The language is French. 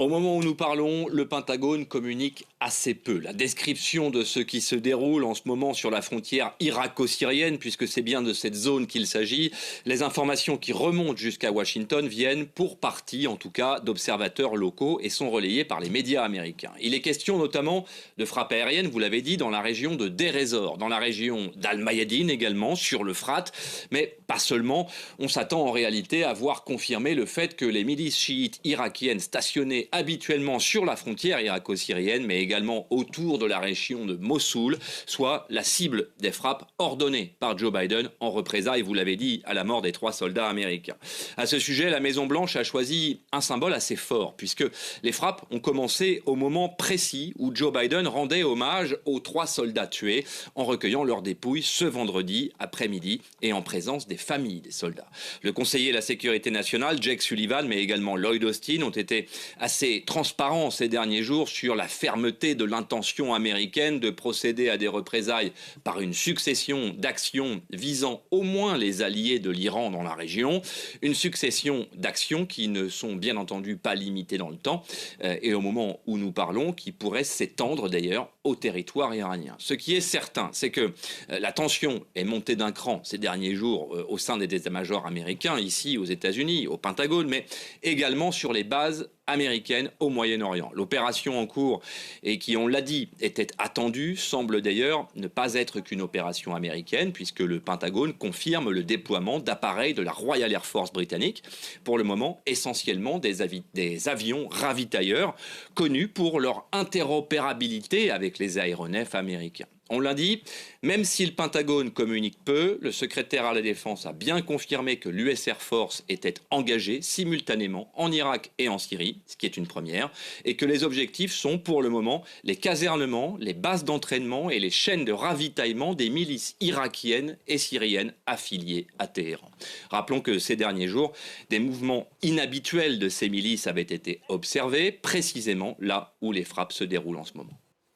Au moment où nous parlons, le Pentagone communique assez peu. La description de ce qui se déroule en ce moment sur la frontière irako-syrienne, puisque c'est bien de cette zone qu'il s'agit, les informations qui remontent jusqu'à Washington viennent pour partie, en tout cas, d'observateurs locaux et sont relayées par les médias américains. Il est question notamment de frappes aériennes, vous l'avez dit, dans la région de Deir ez-Zor, dans la région d'Al-Mayadine également, sur l'Euphrate, mais pas seulement. On s'attend en réalité à voir confirmer le fait que les milices chiites irakiennes stationnées habituellement sur la frontière irako-syrienne, mais également autour de la région de Mossoul, soit la cible des frappes ordonnées par Joe Biden en représailles, vous l'avez dit, à la mort des 3 soldats américains. À ce sujet, la Maison-Blanche a choisi un symbole assez fort, puisque les frappes ont commencé au moment précis où Joe Biden rendait hommage aux 3 soldats tués en recueillant leurs dépouilles ce vendredi après-midi et en présence des familles des soldats. Le conseiller à la sécurité nationale, Jake Sullivan, mais également Lloyd Austin, ont été assez transparent ces derniers jours sur la fermeté de l'intention américaine de procéder à des représailles par une succession d'actions visant au moins les alliés de l'Iran dans la région. Une succession d'actions qui ne sont bien entendu pas limitées dans le temps et au moment où nous parlons, qui pourraient s'étendre d'ailleurs au territoire iranien. Ce qui est certain, c'est que la tension est montée d'un cran ces derniers jours au sein des états-majors américains, ici aux États-Unis, au Pentagone, mais également sur les bases américaine au Moyen-Orient. L'opération en cours, et qui, on l'a dit, était attendue, semble d'ailleurs ne pas être qu'une opération américaine, puisque le Pentagone confirme le déploiement d'appareils de la Royal Air Force britannique, pour le moment essentiellement des avions ravitailleurs, connus pour leur interopérabilité avec les aéronefs américains. On l'a dit, même si le Pentagone communique peu, le secrétaire à la Défense a bien confirmé que l'US Air Force était engagée simultanément en Irak et en Syrie, ce qui est une première, et que les objectifs sont pour le moment les casernements, les bases d'entraînement et les chaînes de ravitaillement des milices irakiennes et syriennes affiliées à Téhéran. Rappelons que ces derniers jours, des mouvements inhabituels de ces milices avaient été observés, précisément là où les frappes se déroulent en ce moment.